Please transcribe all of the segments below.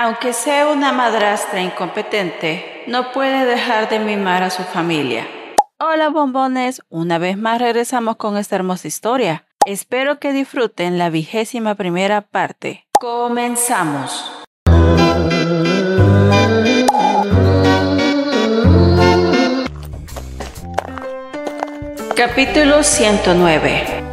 Aunque sea una madrastra incompetente, no puede dejar de mimar a su familia. Hola bombones, una vez más regresamos con esta hermosa historia. Espero que disfruten la 21ª parte. Comenzamos. Capítulo 109.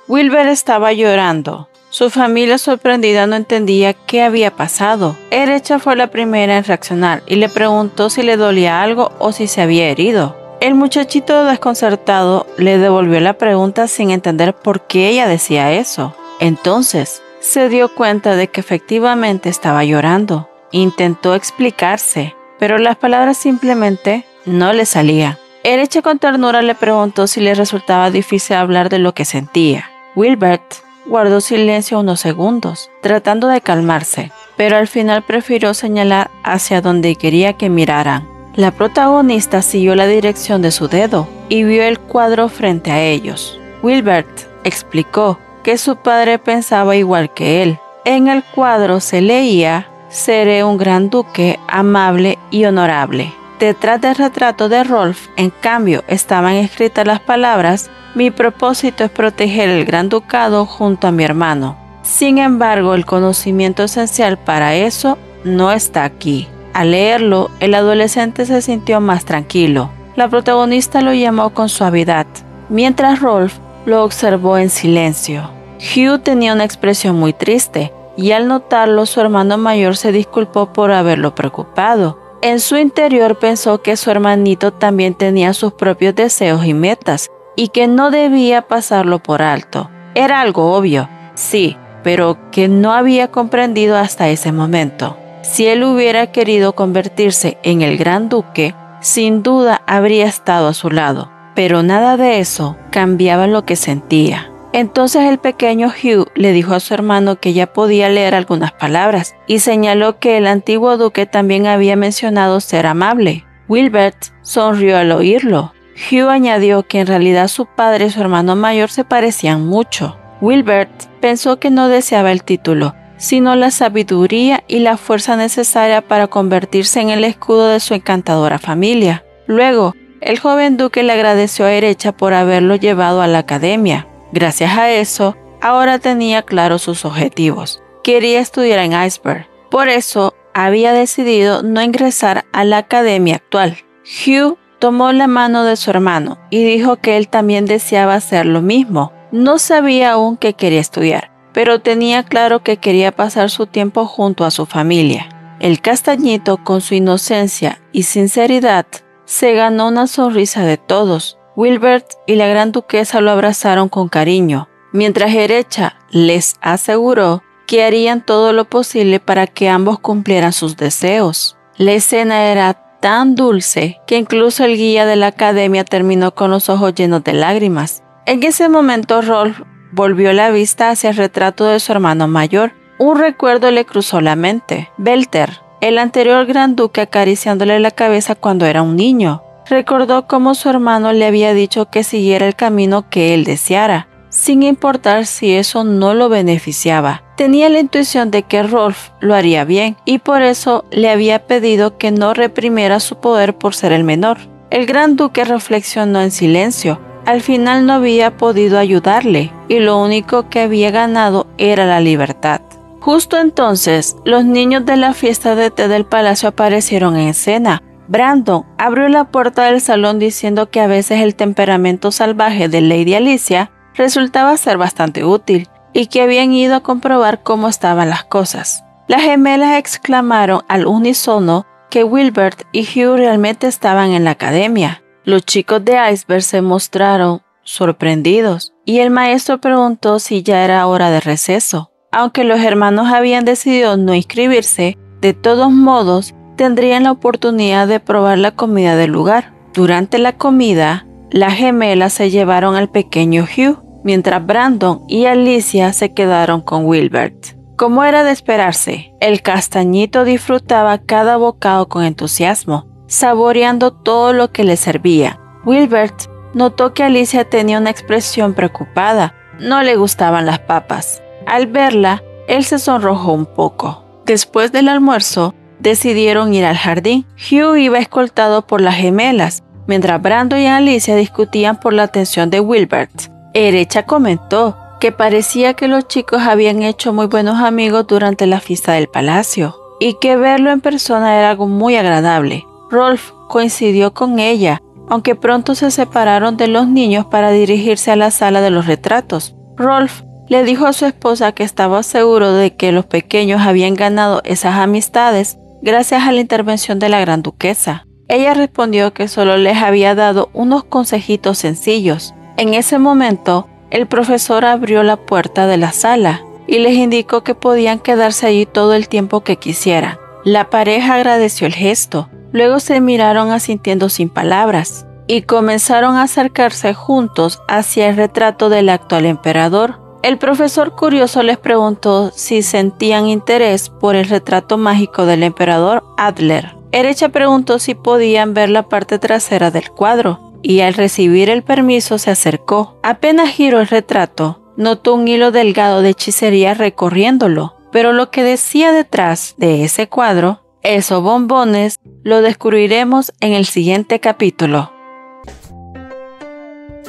Wilbur estaba llorando. Su familia sorprendida no entendía qué había pasado. Erecha fue la primera en reaccionar y le preguntó si le dolía algo o si se había herido. El muchachito desconcertado le devolvió la pregunta sin entender por qué ella decía eso. Entonces se dio cuenta de que efectivamente estaba llorando. Intentó explicarse, pero las palabras simplemente no le salían. Erecha con ternura le preguntó si le resultaba difícil hablar de lo que sentía. Wilbur guardó silencio unos segundos, tratando de calmarse, pero al final prefirió señalar hacia donde quería que miraran. La protagonista siguió la dirección de su dedo y vio el cuadro frente a ellos. Wilbur explicó que su padre pensaba igual que él. En el cuadro se leía: «Seré un gran duque, amable y honorable». Detrás del retrato de Rolf, en cambio, estaban escritas las palabras: «Mi propósito es proteger el Gran Ducado junto a mi hermano». Sin embargo, el conocimiento esencial para eso no está aquí. Al leerlo, el adolescente se sintió más tranquilo. La protagonista lo llamó con suavidad, mientras Rolf lo observó en silencio. Hugh tenía una expresión muy triste, y al notarlo, su hermano mayor se disculpó por haberlo preocupado. En su interior pensó que su hermanito también tenía sus propios deseos y metas, y que no debía pasarlo por alto. Era algo obvio, sí, pero que no había comprendido hasta ese momento. Si él hubiera querido convertirse en el gran duque, sin duda habría estado a su lado, pero nada de eso cambiaba lo que sentía. Entonces el pequeño Hugh le dijo a su hermano que ya podía leer algunas palabras y señaló que el antiguo duque también había mencionado ser amable. Wilbur sonrió al oírlo. Hugh añadió que en realidad su padre y su hermano mayor se parecían mucho. Wilbur pensó que no deseaba el título, sino la sabiduría y la fuerza necesaria para convertirse en el escudo de su encantadora familia. Luego, el joven duque le agradeció a Erecha por haberlo llevado a la academia. Gracias a eso, ahora tenía claros sus objetivos. Quería estudiar en Iceberg. Por eso, había decidido no ingresar a la academia actual. Hugh tomó la mano de su hermano y dijo que él también deseaba hacer lo mismo. No sabía aún qué quería estudiar, pero tenía claro que quería pasar su tiempo junto a su familia. El castañito, con su inocencia y sinceridad, se ganó una sonrisa de todos. Wilbur y la gran duquesa lo abrazaron con cariño, mientras Erecha les aseguró que harían todo lo posible para que ambos cumplieran sus deseos. La escena era tan dulce que incluso el guía de la academia terminó con los ojos llenos de lágrimas. En ese momento Rolf volvió la vista hacia el retrato de su hermano mayor. Un recuerdo le cruzó la mente. Belter, el anterior gran duque, acariciándole la cabeza cuando era un niño. Recordó cómo su hermano le había dicho que siguiera el camino que él deseara, sin importar si eso no lo beneficiaba. Tenía la intuición de que Rolf lo haría bien y por eso le había pedido que no reprimiera su poder por ser el menor. El gran duque reflexionó en silencio. Al final no había podido ayudarle y lo único que había ganado era la libertad. Justo entonces, los niños de la fiesta de té del palacio aparecieron en escena. Brandon abrió la puerta del salón diciendo que a veces el temperamento salvaje de Lady Alicia resultaba ser bastante útil y que habían ido a comprobar cómo estaban las cosas. Las gemelas exclamaron al unísono que Wilbur y Hugh realmente estaban en la academia. Los chicos de Iceberg se mostraron sorprendidos y el maestro preguntó si ya era hora de receso. Aunque los hermanos habían decidido no inscribirse, de todos modos tendrían la oportunidad de probar la comida del lugar. Durante la comida, las gemelas se llevaron al pequeño Hugh, mientras Brandon y Alicia se quedaron con Wilbur. Como era de esperarse, el castañito disfrutaba cada bocado con entusiasmo, saboreando todo lo que le servía. Wilbur notó que Alicia tenía una expresión preocupada. No le gustaban las papas. Al verla, Él se sonrojó un poco. Después del almuerzo, decidieron ir al jardín. Hugh iba escoltado por las gemelas, mientras Brandon y Alicia discutían por la atención de Wilbert. Erecha comentó que parecía que los chicos habían hecho muy buenos amigos durante la fiesta del palacio y que verlo en persona era algo muy agradable. Rolf coincidió con ella, aunque pronto se separaron de los niños para dirigirse a la sala de los retratos. Rolf le dijo a su esposa que estaba seguro de que los pequeños habían ganado esas amistades gracias a la intervención de la gran duquesa. Ella respondió que solo les había dado unos consejitos sencillos. En ese momento, el profesor abrió la puerta de la sala y les indicó que podían quedarse allí todo el tiempo que quisieran. La pareja agradeció el gesto, luego se miraron asintiendo sin palabras y comenzaron a acercarse juntos hacia el retrato del actual emperador. El profesor curioso les preguntó si sentían interés por el retrato mágico del emperador Adler. Erecha preguntó si podían ver la parte trasera del cuadro y al recibir el permiso se acercó. Apenas giró el retrato, notó un hilo delgado de hechicería recorriéndolo, pero lo que decía detrás de ese cuadro, esos bombones, lo descubriremos en el siguiente capítulo.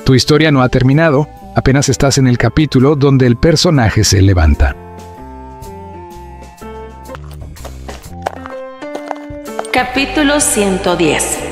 Tu historia no ha terminado, apenas estás en el capítulo donde el personaje se levanta. Capítulo 110.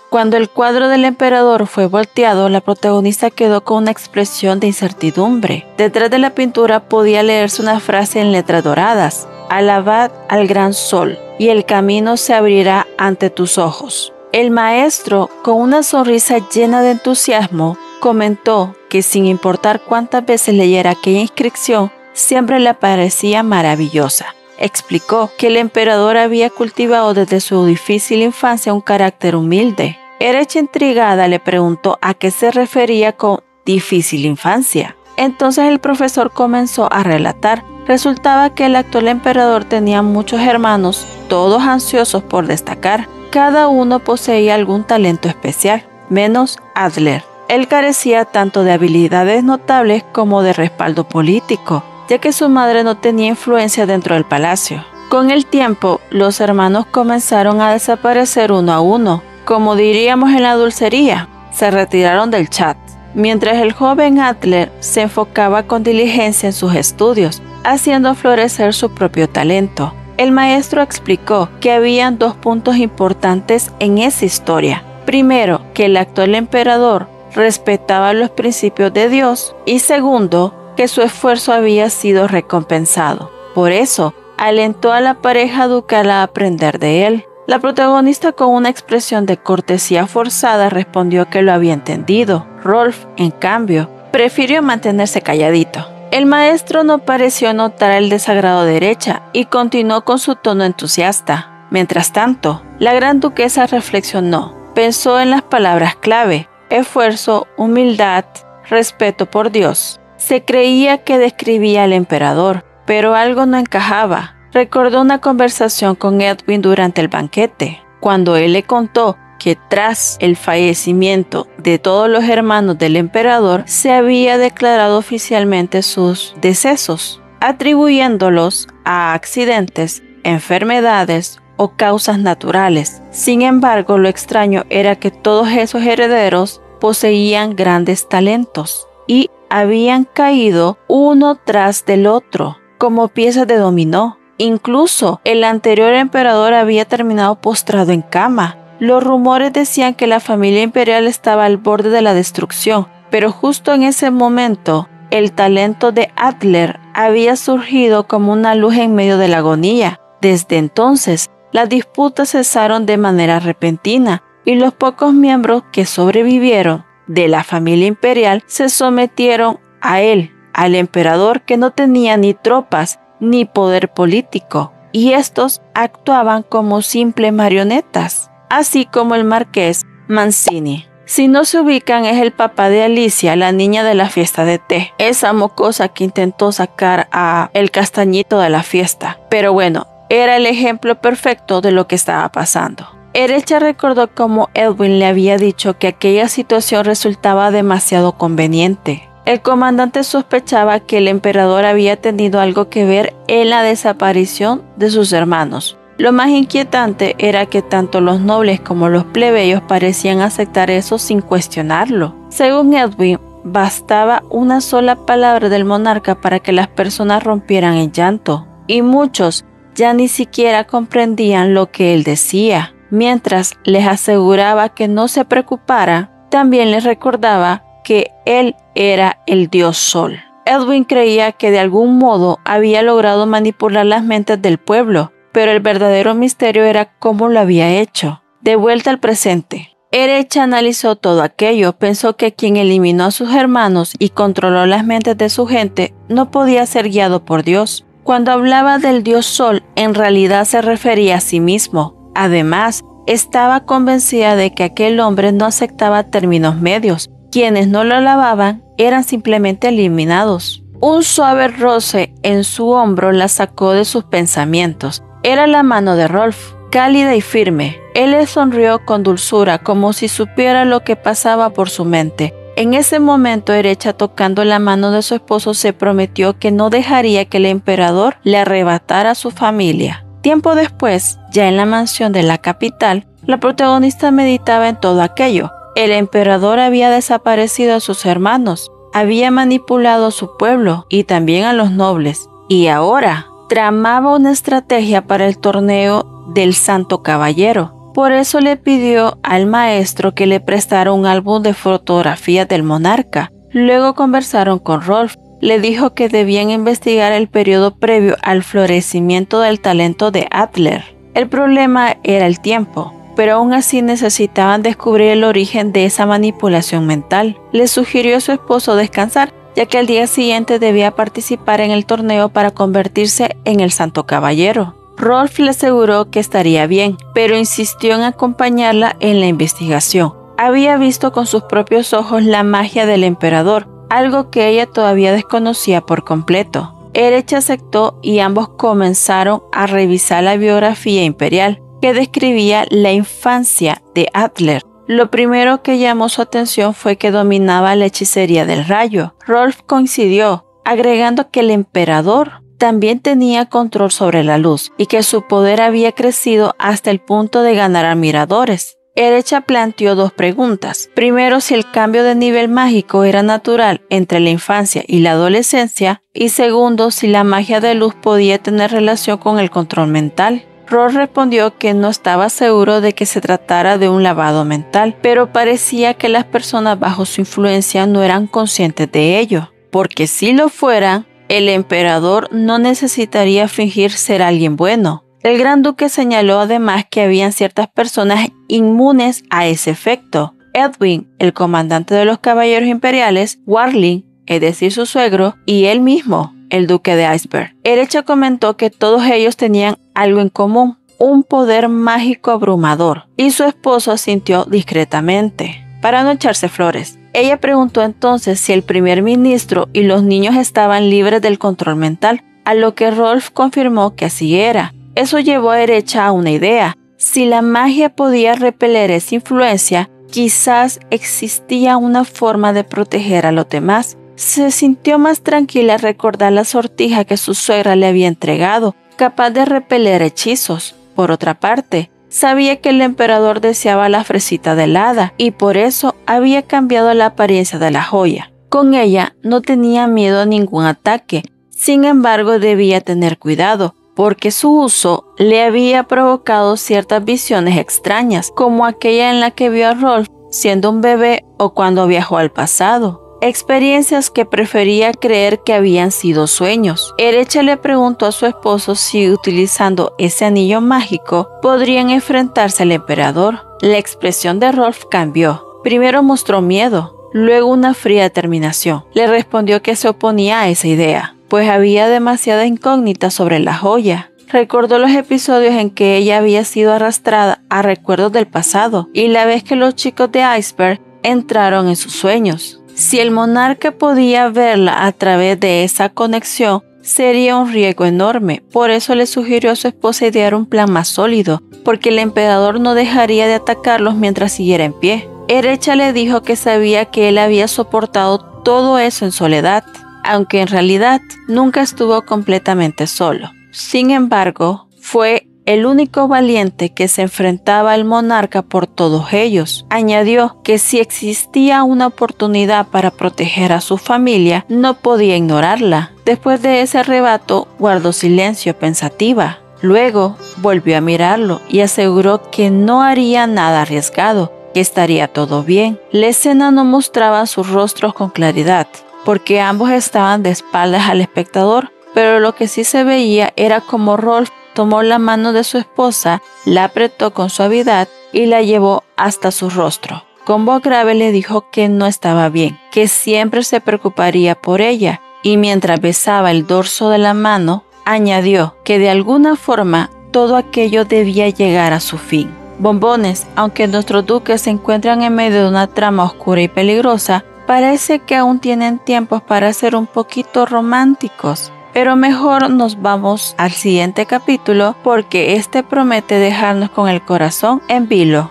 Cuando el cuadro del emperador fue volteado, la protagonista quedó con una expresión de incertidumbre. Detrás de la pintura podía leerse una frase en letras doradas: «Alabad al gran sol, y el camino se abrirá ante tus ojos». El maestro, con una sonrisa llena de entusiasmo, comentó que sin importar cuántas veces leyera aquella inscripción, siempre le parecía maravillosa. Explicó que el emperador había cultivado desde su difícil infancia un carácter humilde. Erecha, intrigada, le preguntó a qué se refería con difícil infancia. Entonces el profesor comenzó a relatar. Resultaba que el actual emperador tenía muchos hermanos, todos ansiosos por destacar. Cada uno poseía algún talento especial, menos Adler. Él carecía tanto de habilidades notables como de respaldo político, ya que su madre no tenía influencia dentro del palacio. Con el tiempo, los hermanos comenzaron a desaparecer uno a uno, como diríamos en la dulcería, se retiraron del chat, mientras el joven Adler se enfocaba con diligencia en sus estudios, haciendo florecer su propio talento. El maestro explicó que habían dos puntos importantes en esa historia. Primero, que el actual emperador respetaba los principios de Dios, y segundo, que su esfuerzo había sido recompensado. Por eso, alentó a la pareja ducal a aprender de él. La protagonista, con una expresión de cortesía forzada, respondió que lo había entendido. Rolf, en cambio, prefirió mantenerse calladito. El maestro no pareció notar el desagrado de Erecha y continuó con su tono entusiasta. Mientras tanto, la gran duquesa reflexionó. Pensó en las palabras clave: esfuerzo, humildad, respeto por Dios. Se creía que describía al emperador, pero algo no encajaba. Recordó una conversación con Edwin durante el banquete, cuando él le contó que tras el fallecimiento de todos los hermanos del emperador se había declarado oficialmente sus decesos, atribuyéndolos a accidentes, enfermedades o causas naturales. Sin embargo, lo extraño era que todos esos herederos poseían grandes talentos y habían caído uno tras del otro, como piezas de dominó. Incluso el anterior emperador había terminado postrado en cama. Los rumores decían que la familia imperial estaba al borde de la destrucción, pero justo en ese momento, el talento de Adler había surgido como una luz en medio de la agonía. Desde entonces, las disputas cesaron de manera repentina y los pocos miembros que sobrevivieron de la familia imperial se sometieron a él, al emperador, que no tenía ni tropas ni poder político, y estos actuaban como simples marionetas, así como el marqués Mancini. Si no se ubican, es el papá de Alicia, la niña de la fiesta de té, esa mocosa que intentó sacar a el castañito de la fiesta. Pero bueno, era el ejemplo perfecto de lo que estaba pasando. Erecha recordó cómo Edwin le había dicho que aquella situación resultaba demasiado conveniente. El comandante sospechaba que el emperador había tenido algo que ver en la desaparición de sus hermanos. Lo más inquietante era que tanto los nobles como los plebeyos parecían aceptar eso sin cuestionarlo. Según Edwin, bastaba una sola palabra del monarca para que las personas rompieran en llanto, y muchos ya ni siquiera comprendían lo que él decía. Mientras les aseguraba que no se preocupara, también les recordaba que él era el dios Sol. Edwin creía que de algún modo había logrado manipular las mentes del pueblo, pero el verdadero misterio era cómo lo había hecho. De vuelta al presente, Erecha analizó todo aquello. Pensó que quien eliminó a sus hermanos y controló las mentes de su gente no podía ser guiado por Dios. Cuando hablaba del dios Sol, en realidad se refería a sí mismo. Además, estaba convencida de que aquel hombre no aceptaba términos medios. Quienes no lo alababan eran simplemente eliminados. Un suave roce en su hombro la sacó de sus pensamientos. Era la mano de Rolf, cálida y firme. Él le sonrió con dulzura, como si supiera lo que pasaba por su mente. En ese momento, Erecha, tocando la mano de su esposo, se prometió que no dejaría que el emperador le arrebatara a su familia. Tiempo después, ya en la mansión de la capital, la protagonista meditaba en todo aquello. El emperador había desaparecido a sus hermanos, había manipulado a su pueblo y también a los nobles, y ahora tramaba una estrategia para el torneo del Santo Caballero. Por eso le pidió al maestro que le prestara un álbum de fotografías del monarca. Luego conversaron con Rolf. Le dijo que debían investigar el periodo previo al florecimiento del talento de Adler. El problema era el tiempo, pero aún así necesitaban descubrir el origen de esa manipulación mental. Le sugirió a su esposo descansar, ya que al día siguiente debía participar en el torneo para convertirse en el Santo Caballero. Rolf le aseguró que estaría bien, pero insistió en acompañarla en la investigación. Había visto con sus propios ojos la magia del emperador, algo que ella todavía desconocía por completo. Erecha aceptó y ambos comenzaron a revisar la biografía imperial, que describía la infancia de Adler. Lo primero que llamó su atención fue que dominaba la hechicería del rayo. Rolf coincidió, agregando que el emperador también tenía control sobre la luz y que su poder había crecido hasta el punto de ganar admiradores. Erecha planteó dos preguntas. Primero, si el cambio de nivel mágico era natural entre la infancia y la adolescencia, y segundo, si la magia de luz podía tener relación con el control mental. Rolf respondió que no estaba seguro de que se tratara de un lavado mental, pero parecía que las personas bajo su influencia no eran conscientes de ello, porque si lo fueran, el emperador no necesitaría fingir ser alguien bueno. El gran duque señaló además que habían ciertas personas inmunes a ese efecto. Edwin, el comandante de los caballeros imperiales, Warling, es decir su suegro, y él mismo, el duque de Iceberg. Erecha comentó que todos ellos tenían algo en común, un poder mágico abrumador, y su esposo asintió discretamente, para no echarse flores. Ella preguntó entonces si el primer ministro y los niños estaban libres del control mental, a lo que Rolf confirmó que así era. Eso llevó a Erecha a una idea. Si la magia podía repeler esa influencia, quizás existía una forma de proteger a los demás. Se sintió más tranquila al recordar la sortija que su suegra le había entregado, capaz de repeler hechizos. Por otra parte, sabía que el emperador deseaba la fresita del hada y por eso había cambiado la apariencia de la joya. Con ella no tenía miedo a ningún ataque, sin embargo debía tener cuidado, porque su uso le había provocado ciertas visiones extrañas, como aquella en la que vio a Rolf siendo un bebé o cuando viajó al pasado. Experiencias que prefería creer que habían sido sueños. Erecha le preguntó a su esposo si utilizando ese anillo mágico podrían enfrentarse al emperador. La expresión de Rolf cambió. Primero mostró miedo, luego una fría determinación. Le respondió que se oponía a esa idea, pues había demasiada incógnita sobre la joya. Recordó los episodios en que ella había sido arrastrada a recuerdos del pasado y la vez que los chicos de Iceberg entraron en sus sueños. Si el monarca podía verla a través de esa conexión, sería un riesgo enorme. Por eso le sugirió a su esposa idear un plan más sólido, porque el emperador no dejaría de atacarlos mientras siguiera en pie. Erecha le dijo que sabía que él había soportado todo eso en soledad, aunque en realidad nunca estuvo completamente solo. Sin embargo, fue el único valiente que se enfrentaba al monarca por todos ellos. Añadió que si existía una oportunidad para proteger a su familia, no podía ignorarla. Después de ese arrebato, guardó silencio pensativa. Luego volvió a mirarlo y aseguró que no haría nada arriesgado, que estaría todo bien. La escena no mostraba sus rostros con claridad, porque ambos estaban de espaldas al espectador, pero lo que sí se veía era como Rolf tomó la mano de su esposa, la apretó con suavidad y la llevó hasta su rostro. Con voz grave le dijo que no estaba bien, que siempre se preocuparía por ella, y mientras besaba el dorso de la mano, añadió que de alguna forma todo aquello debía llegar a su fin. Bombones, aunque nuestros duques se encuentran en medio de una trama oscura y peligrosa, parece que aún tienen tiempos para ser un poquito románticos. Pero mejor nos vamos al siguiente capítulo porque este promete dejarnos con el corazón en vilo.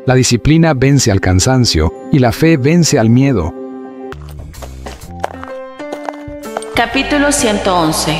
La disciplina vence al cansancio y la fe vence al miedo. Capítulo 111.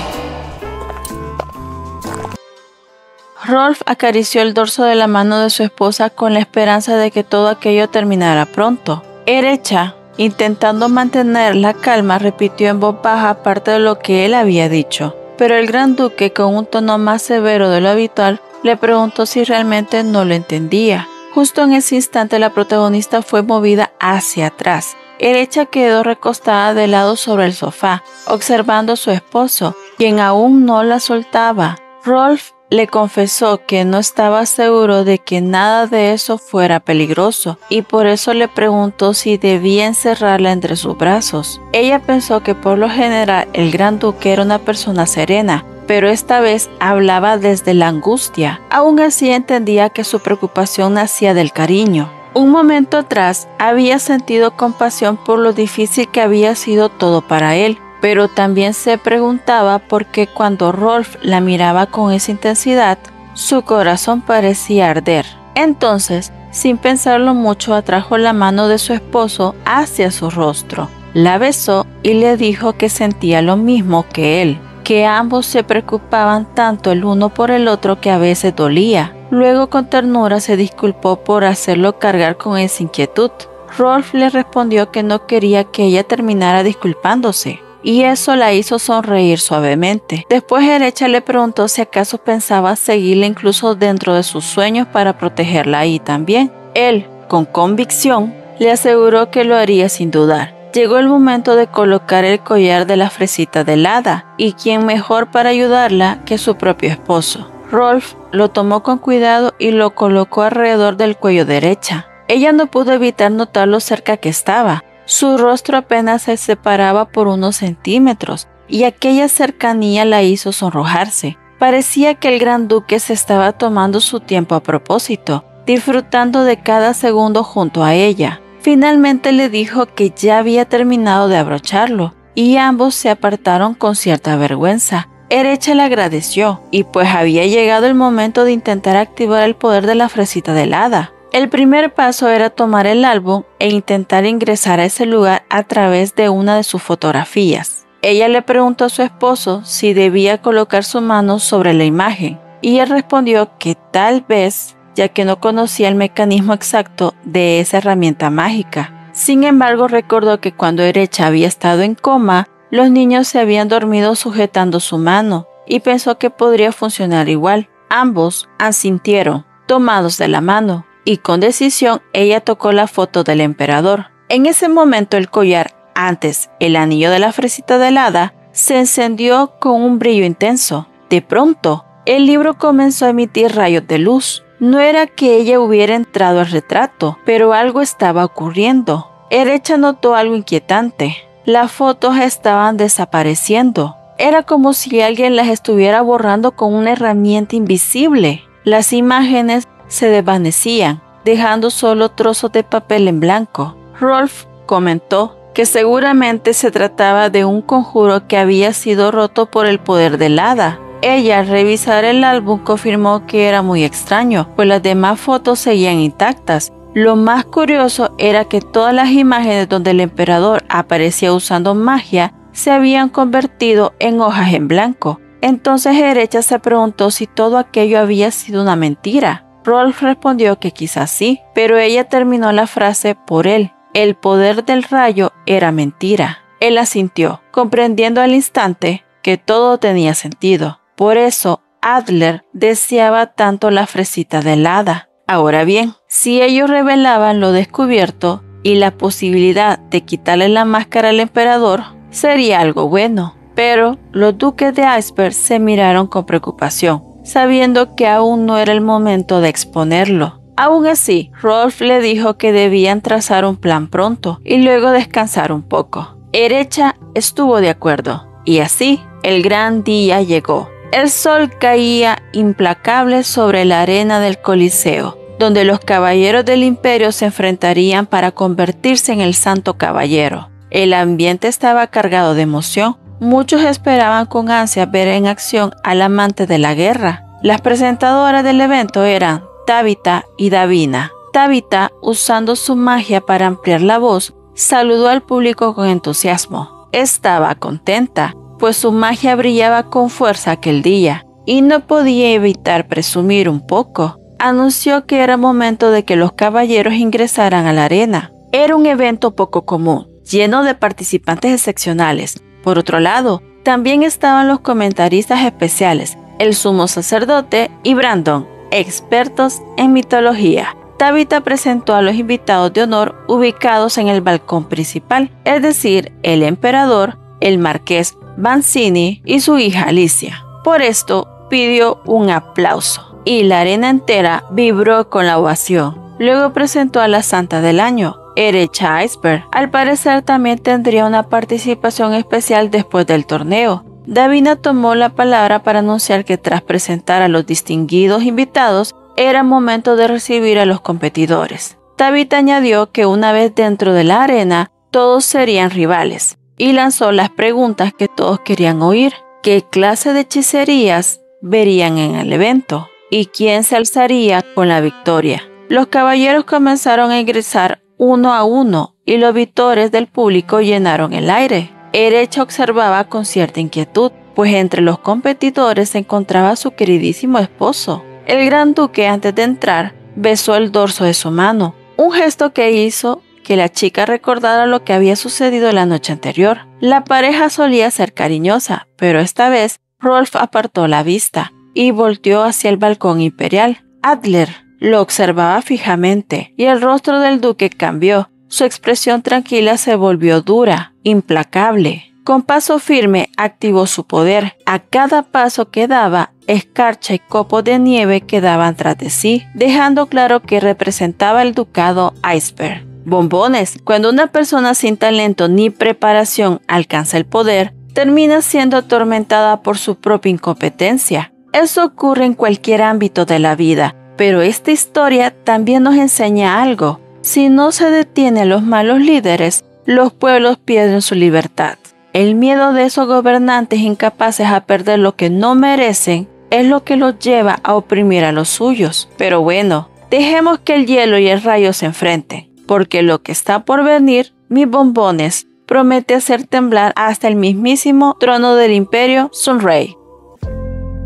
Rolf acarició el dorso de la mano de su esposa con la esperanza de que todo aquello terminara pronto. Erecha, intentando mantener la calma, repitió en voz baja parte de lo que él había dicho. Pero el gran duque, con un tono más severo de lo habitual, le preguntó si realmente no lo entendía. Justo en ese instante la protagonista fue movida hacia atrás. Erecha quedó recostada de lado sobre el sofá, observando a su esposo, quien aún no la soltaba. Rolf le confesó que no estaba seguro de que nada de eso fuera peligroso y por eso le preguntó si debía encerrarla entre sus brazos. Ella pensó que por lo general el gran duque era una persona serena, pero esta vez hablaba desde la angustia. Aún así entendía que su preocupación nacía del cariño. Un momento atrás había sentido compasión por lo difícil que había sido todo para él, pero también se preguntaba por qué cuando Rolf la miraba con esa intensidad, su corazón parecía arder. Entonces, sin pensarlo mucho, atrajo la mano de su esposo hacia su rostro, la besó y le dijo que sentía lo mismo que él, que ambos se preocupaban tanto el uno por el otro que a veces dolía. Luego con ternura se disculpó por hacerlo cargar con esa inquietud. Rolf le respondió que no quería que ella terminara disculpándose, y eso la hizo sonreír suavemente. Después Erecha le preguntó si acaso pensaba seguirla incluso dentro de sus sueños para protegerla ahí también. Él, con convicción, le aseguró que lo haría sin dudar. Llegó el momento de colocar el collar de la fresita del hada, y quién mejor para ayudarla que su propio esposo. Rolf lo tomó con cuidado y lo colocó alrededor del cuello de Erecha. Ella no pudo evitar notar lo cerca que estaba. Su rostro apenas se separaba por unos centímetros, y aquella cercanía la hizo sonrojarse. Parecía que el gran duque se estaba tomando su tiempo a propósito, disfrutando de cada segundo junto a ella. Finalmente le dijo que ya había terminado de abrocharlo, y ambos se apartaron con cierta vergüenza. Erecha le agradeció, y pues había llegado el momento de intentar activar el poder de la fresita del hada. El primer paso era tomar el álbum e intentar ingresar a ese lugar a través de una de sus fotografías. Ella le preguntó a su esposo si debía colocar su mano sobre la imagen, y él respondió que tal vez, ya que no conocía el mecanismo exacto de esa herramienta mágica. Sin embargo, recordó que cuando Erecha había estado en coma, los niños se habían dormido sujetando su mano, y pensó que podría funcionar igual. Ambos asintieron, tomados de la mano, y con decisión ella tocó la foto del emperador. En ese momento el collar, antes el anillo de la fresita del hada, se encendió con un brillo intenso. De pronto, el libro comenzó a emitir rayos de luz. No era que ella hubiera entrado al retrato, pero algo estaba ocurriendo. Erecha notó algo inquietante. Las fotos estaban desapareciendo. Era como si alguien las estuviera borrando con una herramienta invisible. Las imágenes se desvanecían, dejando solo trozos de papel en blanco. Rolf comentó que seguramente se trataba de un conjuro que había sido roto por el poder del hada. Ella, al revisar el álbum, confirmó que era muy extraño, pues las demás fotos seguían intactas, Lo más curioso era que todas las imágenes donde el emperador aparecía usando magia se habían convertido en hojas en blanco. Entonces Erecha se preguntó si todo aquello había sido una mentira. Rolf respondió que quizás sí, pero ella terminó la frase por él. El poder del rayo era mentira. Él asintió, comprendiendo al instante que todo tenía sentido. Por eso Adler deseaba tanto la fresita del hada. Ahora bien, si ellos revelaban lo descubierto y la posibilidad de quitarle la máscara al emperador, sería algo bueno. Pero los duques de Iceberg se miraron con preocupación, sabiendo que aún no era el momento de exponerlo. Aún así, Rolf le dijo que debían trazar un plan pronto y luego descansar un poco. Erecha estuvo de acuerdo, y así el gran día llegó. El sol caía implacable sobre la arena del Coliseo, donde los caballeros del Imperio se enfrentarían para convertirse en el Santo Caballero. El ambiente estaba cargado de emoción. Muchos esperaban con ansia ver en acción al amante de la guerra. Las presentadoras del evento eran Tabitha y Davina. Tabitha, usando su magia para ampliar la voz, saludó al público con entusiasmo. Estaba contenta, pues su magia brillaba con fuerza aquel día, y no podía evitar presumir un poco. Anunció que era momento de que los caballeros ingresaran a la arena. Era un evento poco común, lleno de participantes excepcionales. Por otro lado, también estaban los comentaristas especiales, el sumo sacerdote y Brandon, expertos en mitología. Tabitha presentó a los invitados de honor ubicados en el balcón principal, es decir, el emperador, el marqués Vanzini y su hija Alicia. Por esto, pidió un aplauso, y la arena entera vibró con la ovación. Luego presentó a la Santa del Año, Erecha Iceberg. Al parecer también tendría una participación especial después del torneo. Davina tomó la palabra para anunciar que tras presentar a los distinguidos invitados, era momento de recibir a los competidores. Tabitha añadió que una vez dentro de la arena, todos serían rivales, y lanzó las preguntas que todos querían oír. ¿Qué clase de hechicerías verían en el evento? ¿Y quién se alzaría con la victoria? Los caballeros comenzaron a ingresar uno a uno, y los vítores del público llenaron el aire. Erecha observaba con cierta inquietud, pues entre los competidores se encontraba su queridísimo esposo. El gran duque, antes de entrar, besó el dorso de su mano, un gesto que hizo que la chica recordara lo que había sucedido la noche anterior. La pareja solía ser cariñosa, pero esta vez Rolf apartó la vista y volteó hacia el balcón imperial. Adler lo observaba fijamente y el rostro del duque cambió. Su expresión tranquila se volvió dura, implacable. Con paso firme activó su poder. A cada paso que daba, escarcha y copos de nieve quedaban tras de sí, dejando claro que representaba el ducado Iceberg. Bombones. Cuando una persona sin talento ni preparación alcanza el poder, termina siendo atormentada por su propia incompetencia. Eso ocurre en cualquier ámbito de la vida, pero esta historia también nos enseña algo. Si no se detiene a los malos líderes, los pueblos pierden su libertad. El miedo de esos gobernantes incapaces a perder lo que no merecen es lo que los lleva a oprimir a los suyos. Pero bueno, dejemos que el hielo y el rayo se enfrenten, porque lo que está por venir, mis bombones, promete hacer temblar hasta el mismísimo trono del imperio Sunray.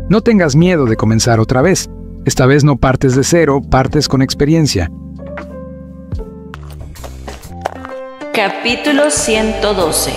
No tengas miedo de comenzar otra vez. Esta vez no partes de cero, partes con experiencia. Capítulo 112.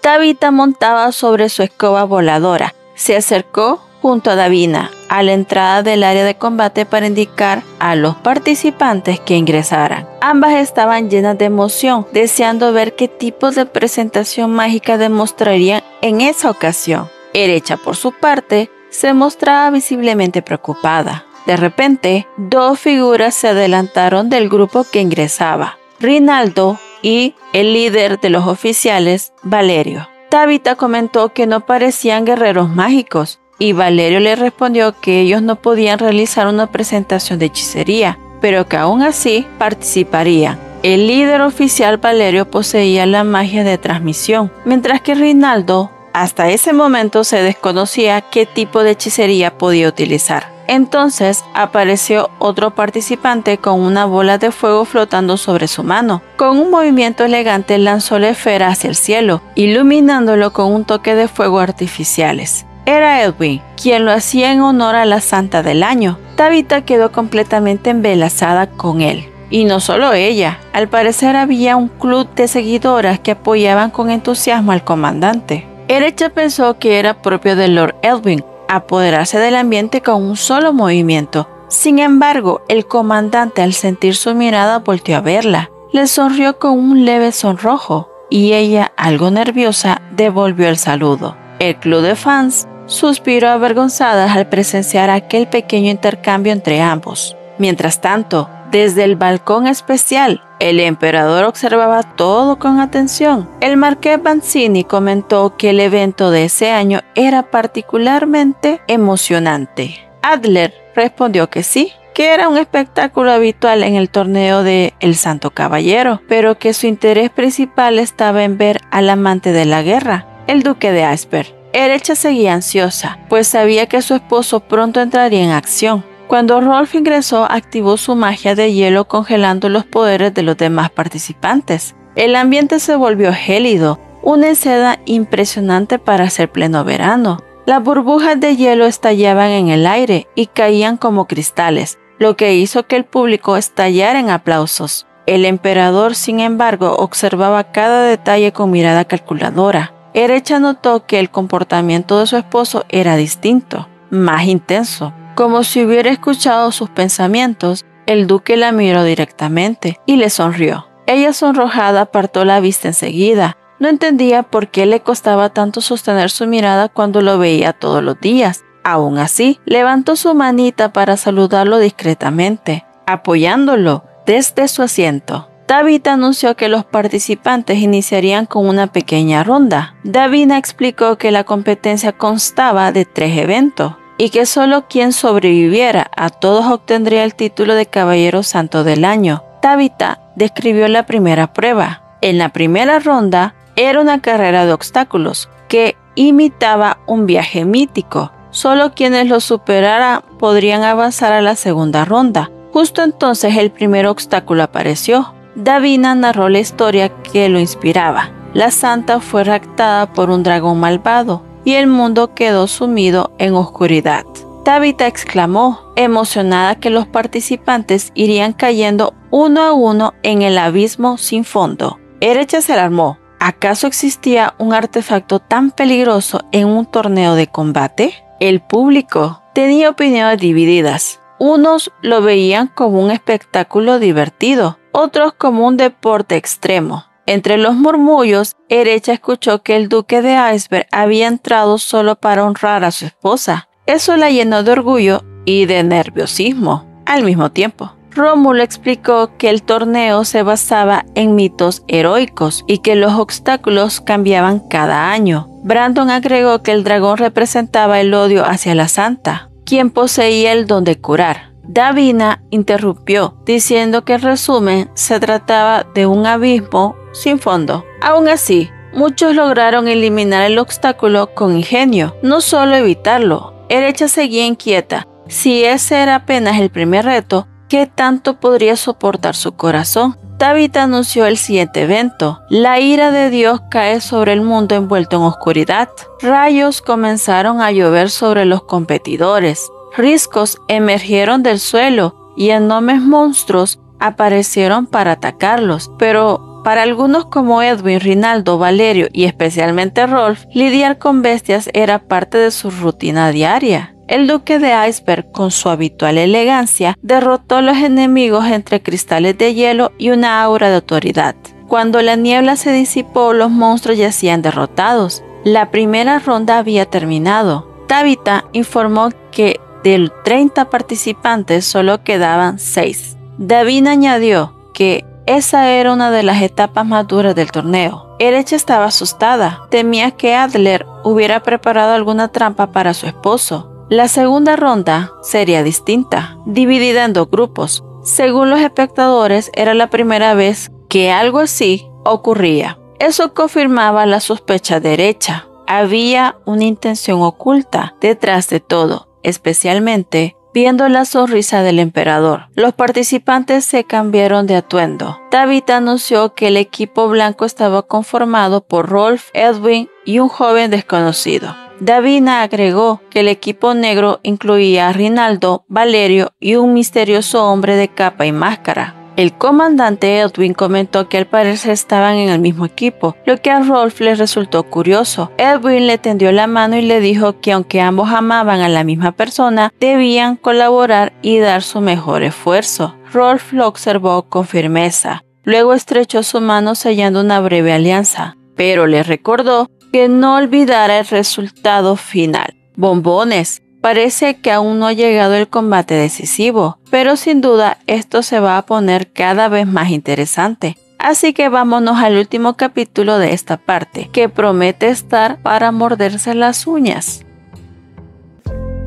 Tabitha montaba sobre su escoba voladora. Se acercó junto a Davina a la entrada del área de combate para indicar a los participantes que ingresaran. Ambas estaban llenas de emoción, deseando ver qué tipo de presentación mágica demostrarían en esa ocasión. Erecha, por su parte, se mostraba visiblemente preocupada. De repente, dos figuras se adelantaron del grupo que ingresaba, Rinaldo y el líder de los oficiales, Valerio. Tabitha comentó que no parecían guerreros mágicos, y Valerio le respondió que ellos no podían realizar una presentación de hechicería, pero que aún así participarían. El líder oficial Valerio poseía la magia de transmisión, mientras que Rinaldo, hasta ese momento se desconocía qué tipo de hechicería podía utilizar. Entonces apareció otro participante con una bola de fuego flotando sobre su mano. Con un movimiento elegante lanzó la esfera hacia el cielo, iluminándolo con un toque de fuego artificiales. Era Edwin, quien lo hacía en honor a la Santa del Año. Tabitha quedó completamente embelesada con él. Y no solo ella, al parecer había un club de seguidoras que apoyaban con entusiasmo al comandante. Erecha pensó que era propio de Lord Edwin apoderarse del ambiente con un solo movimiento. Sin embargo, el comandante, al sentir su mirada, volteó a verla. Le sonrió con un leve sonrojo y ella, algo nerviosa, devolvió el saludo. El club de fans suspiró avergonzada al presenciar aquel pequeño intercambio entre ambos. Mientras tanto, desde el balcón especial, el emperador observaba todo con atención. El marqués Vanzini comentó que el evento de ese año era particularmente emocionante. Adler respondió que sí, que era un espectáculo habitual en el torneo de El Santo Caballero, pero que su interés principal estaba en ver al amante de la guerra, el duque de Iceberg. Erecha seguía ansiosa, pues sabía que su esposo pronto entraría en acción. Cuando Rolf ingresó, activó su magia de hielo congelando los poderes de los demás participantes. El ambiente se volvió gélido, una escena impresionante para ser pleno verano. Las burbujas de hielo estallaban en el aire y caían como cristales, lo que hizo que el público estallara en aplausos. El emperador, sin embargo, observaba cada detalle con mirada calculadora. Erecha notó que el comportamiento de su esposo era distinto, más intenso. Como si hubiera escuchado sus pensamientos, el duque la miró directamente y le sonrió. Ella, sonrojada, apartó la vista enseguida. No entendía por qué le costaba tanto sostener su mirada cuando lo veía todos los días. Aún así, levantó su manita para saludarlo discretamente, apoyándolo desde su asiento. Tabitha anunció que los participantes iniciarían con una pequeña ronda. Davina explicó que la competencia constaba de 3 eventos y que solo quien sobreviviera a todos obtendría el título de Caballero Santo del Año. Tabitha describió la primera prueba. En la primera ronda era una carrera de obstáculos que imitaba un viaje mítico. Solo quienes lo superaran podrían avanzar a la segunda ronda. Justo entonces el primer obstáculo apareció. Davina narró la historia que lo inspiraba. La santa fue raptada por un dragón malvado y el mundo quedó sumido en oscuridad. Tabitha exclamó, emocionada, que los participantes irían cayendo uno a uno en el abismo sin fondo. Erecha se alarmó. ¿Acaso existía un artefacto tan peligroso en un torneo de combate? El público tenía opiniones divididas. Unos lo veían como un espectáculo divertido, otros como un deporte extremo. Entre los murmullos, Erecha escuchó que el duque de Iceberg había entrado solo para honrar a su esposa. Eso la llenó de orgullo y de nerviosismo al mismo tiempo. Rómulo explicó que el torneo se basaba en mitos heroicos y que los obstáculos cambiaban cada año. Brandon agregó que el dragón representaba el odio hacia la santa, quien poseía el don de curar. Davina interrumpió, diciendo que en resumen se trataba de un abismo sin fondo. Aún así, muchos lograron eliminar el obstáculo con ingenio, no solo evitarlo. Erecha seguía inquieta. Si ese era apenas el primer reto, ¿qué tanto podría soportar su corazón? Tabitha anunció el siguiente evento. La ira de Dios cae sobre el mundo envuelto en oscuridad. Rayos comenzaron a llover sobre los competidores. Riscos emergieron del suelo y enormes monstruos aparecieron para atacarlos, pero para algunos como Edwin, Rinaldo, Valerio y especialmente Rolf, lidiar con bestias era parte de su rutina diaria. El duque de Iceberg, con su habitual elegancia, derrotó a los enemigos entre cristales de hielo y una aura de autoridad. Cuando la niebla se disipó, los monstruos yacían derrotados. La primera ronda había terminado. Tabitha informó que de 30 participantes solo quedaban 6. Davina añadió que esa era una de las etapas más duras del torneo. Erecha estaba asustada. Temía que Adler hubiera preparado alguna trampa para su esposo. La segunda ronda sería distinta, dividida en 2 grupos. Según los espectadores, era la primera vez que algo así ocurría. Eso confirmaba la sospecha de Erecha. Había una intención oculta detrás de todo, especialmente viendo la sonrisa del emperador. Los participantes se cambiaron de atuendo. Tabitha anunció que el equipo blanco estaba conformado por Rolf, Edwin y un joven desconocido. Davina agregó que el equipo negro incluía a Rinaldo, Valerio y un misterioso hombre de capa y máscara. El comandante Edwin comentó que al parecer estaban en el mismo equipo, lo que a Rolf le resultó curioso. Edwin le tendió la mano y le dijo que aunque ambos amaban a la misma persona, debían colaborar y dar su mejor esfuerzo. Rolf lo observó con firmeza. Luego estrechó su mano sellando una breve alianza, pero le recordó que no olvidara el resultado final. Bombones. Parece que aún no ha llegado el combate decisivo, pero sin duda esto se va a poner cada vez más interesante. Así que vámonos al último capítulo de esta parte, que promete estar para morderse las uñas.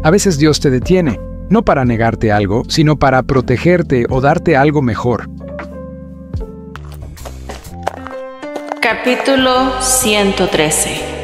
A veces Dios te detiene, no para negarte algo, sino para protegerte o darte algo mejor. Capítulo 113.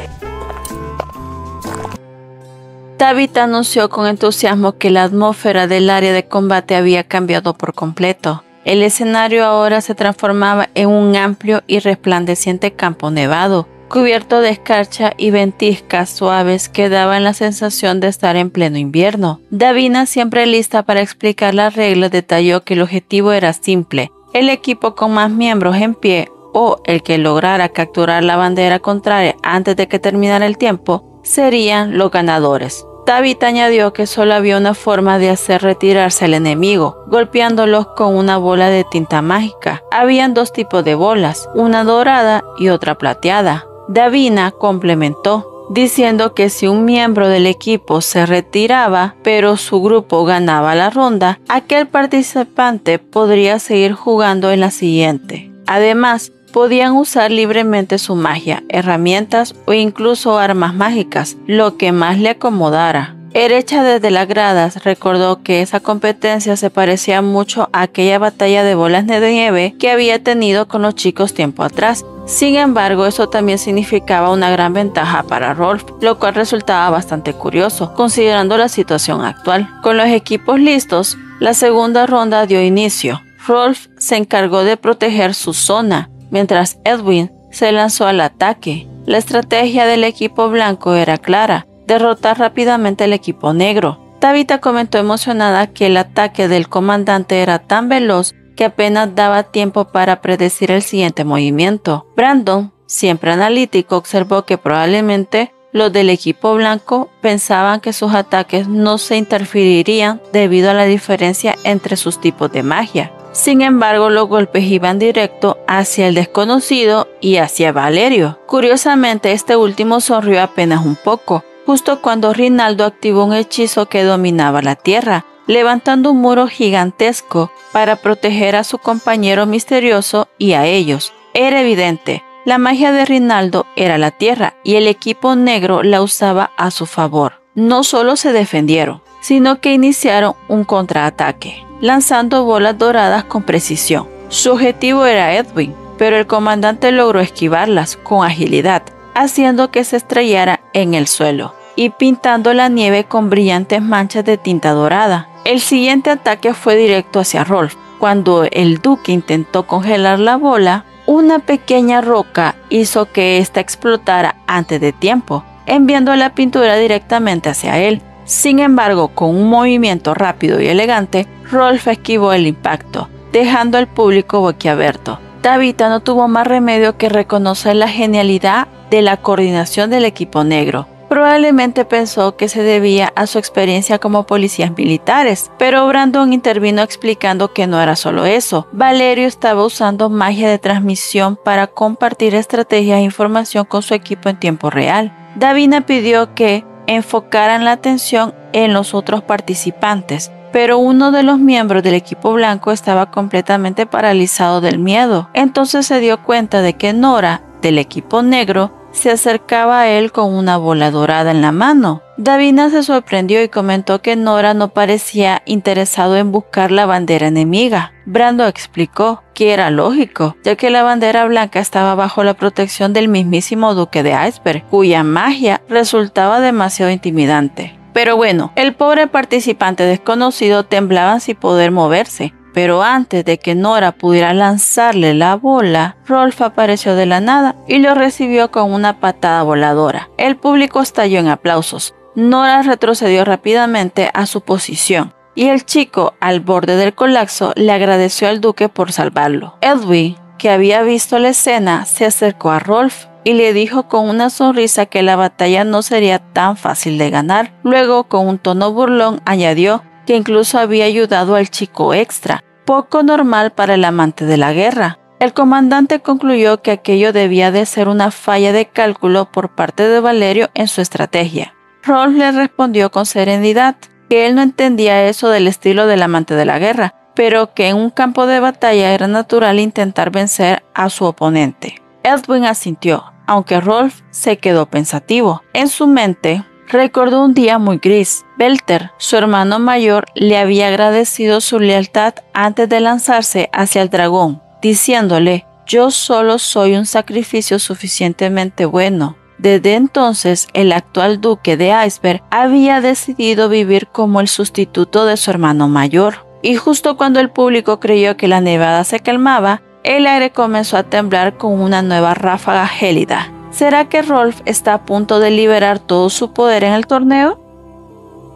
Tabitha anunció con entusiasmo que la atmósfera del área de combate había cambiado por completo. El escenario ahora se transformaba en un amplio y resplandeciente campo nevado, cubierto de escarcha y ventiscas suaves que daban la sensación de estar en pleno invierno. Davina, siempre lista para explicar las reglas, detalló que el objetivo era simple. El equipo con más miembros en pie, o el que lograra capturar la bandera contraria antes de que terminara el tiempo, serían los ganadores. Tabitha añadió que solo había una forma de hacer retirarse al enemigo, golpeándolos con una bola de tinta mágica. Habían dos tipos de bolas, una dorada y otra plateada. Davina complementó, diciendo que si un miembro del equipo se retiraba, pero su grupo ganaba la ronda, aquel participante podría seguir jugando en la siguiente. Además, podían usar libremente su magia, herramientas o incluso armas mágicas, lo que más le acomodara. Herecha desde las gradas, recordó que esa competencia se parecía mucho a aquella batalla de bolas de nieve que había tenido con los chicos tiempo atrás. Sin embargo, eso también significaba una gran ventaja para Rolf, lo cual resultaba bastante curioso, considerando la situación actual. Con los equipos listos, la segunda ronda dio inicio. Rolf se encargó de proteger su zona, mientras Edwin se lanzó al ataque. La estrategia del equipo blanco era clara: derrotar rápidamente al equipo negro. Tabitha comentó emocionada que el ataque del comandante era tan veloz que apenas daba tiempo para predecir el siguiente movimiento. Brandon, siempre analítico, observó que probablemente los del equipo blanco pensaban que sus ataques no se interferirían debido a la diferencia entre sus tipos de magia. Sin embargo, los golpes iban directo hacia el desconocido y hacia Valerio. Curiosamente, este último sonrió apenas un poco, justo cuando Rinaldo activó un hechizo que dominaba la tierra, levantando un muro gigantesco para proteger a su compañero misterioso y a ellos. Era evidente, la magia de Rinaldo era la tierra y el equipo negro la usaba a su favor. No solo se defendieron, sino que iniciaron un contraataque, lanzando bolas doradas con precisión. Su objetivo era Edwin, pero el comandante logró esquivarlas con agilidad, haciendo que se estrellara en el suelo y pintando la nieve con brillantes manchas de tinta dorada. El siguiente ataque fue directo hacia Rolf. Cuando el duque intentó congelar la bola, una pequeña roca hizo que ésta explotara antes de tiempo, enviando la pintura directamente hacia él. Sin embargo, con un movimiento rápido y elegante, Rolf esquivó el impacto, dejando al público boquiabierto. Tabitha no tuvo más remedio que reconocer la genialidad de la coordinación del equipo negro. Probablemente pensó que se debía a su experiencia como policías militares, pero Brandon intervino explicando que no era solo eso. Valerio estaba usando magia de transmisión para compartir estrategias e información con su equipo en tiempo real. Davina pidió que enfocaran la atención en los otros participantes, pero uno de los miembros del equipo blanco estaba completamente paralizado del miedo. Entonces se dio cuenta de que Nora, del equipo negro, se acercaba a él con una bola dorada en la mano. Davina se sorprendió y comentó que Nora no parecía interesado en buscar la bandera enemiga. Brando explicó que era lógico, ya que la bandera blanca estaba bajo la protección del mismísimo duque de Iceberg, cuya magia resultaba demasiado intimidante. Pero bueno, el pobre participante desconocido temblaba sin poder moverse. Pero antes de que Nora pudiera lanzarle la bola, Rolf apareció de la nada y lo recibió con una patada voladora. El público estalló en aplausos. Nora retrocedió rápidamente a su posición y el chico, al borde del colapso, le agradeció al duque por salvarlo. Edwin, que había visto la escena, se acercó a Rolf y le dijo con una sonrisa que la batalla no sería tan fácil de ganar. Luego, con un tono burlón, añadió que incluso había ayudado al chico extra, poco normal para el amante de la guerra. El comandante concluyó que aquello debía de ser una falla de cálculo por parte de Valerio en su estrategia. Rolf le respondió con serenidad que él no entendía eso del estilo del amante de la guerra, pero que en un campo de batalla era natural intentar vencer a su oponente. Edwin asintió, aunque Rolf se quedó pensativo. En su mente recordó un día muy gris. Belter, su hermano mayor, le había agradecido su lealtad antes de lanzarse hacia el dragón, diciéndole: «Yo solo soy un sacrificio suficientemente bueno». Desde entonces, el actual duque de Iceberg había decidido vivir como el sustituto de su hermano mayor. Y justo cuando el público creyó que la nevada se calmaba, el aire comenzó a temblar con una nueva ráfaga gélida. ¿Será que Rolf está a punto de liberar todo su poder en el torneo?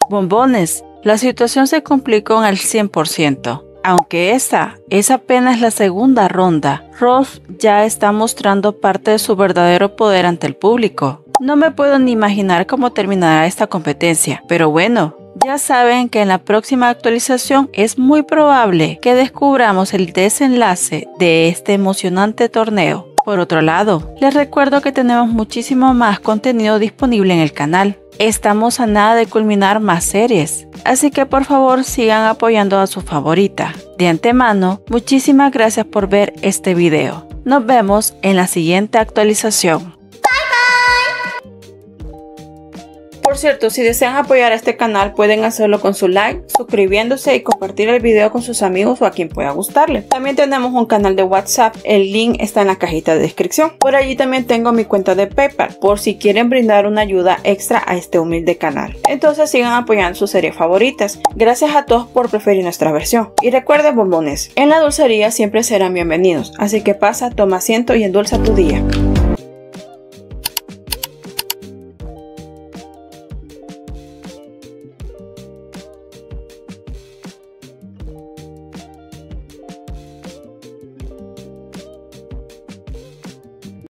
Bombones, la situación se complicó al 100%. Aunque esta es apenas la segunda ronda, Rolf ya está mostrando parte de su verdadero poder ante el público. No me puedo ni imaginar cómo terminará esta competencia, pero bueno, ya saben que en la próxima actualización es muy probable que descubramos el desenlace de este emocionante torneo. Por otro lado, les recuerdo que tenemos muchísimo más contenido disponible en el canal. Estamos a nada de culminar más series, así que por favor sigan apoyando a su favorita. De antemano, muchísimas gracias por ver este video. Nos vemos en la siguiente actualización. Por cierto, si desean apoyar a este canal pueden hacerlo con su like, suscribiéndose y compartir el video con sus amigos o a quien pueda gustarle. También tenemos un canal de WhatsApp, el link está en la cajita de descripción. Por allí también tengo mi cuenta de PayPal, por si quieren brindar una ayuda extra a este humilde canal. Entonces sigan apoyando sus series favoritas. Gracias a todos por preferir nuestra versión. Y recuerden, bombones, en la dulcería siempre serán bienvenidos, así que pasa, toma asiento y endulza tu día.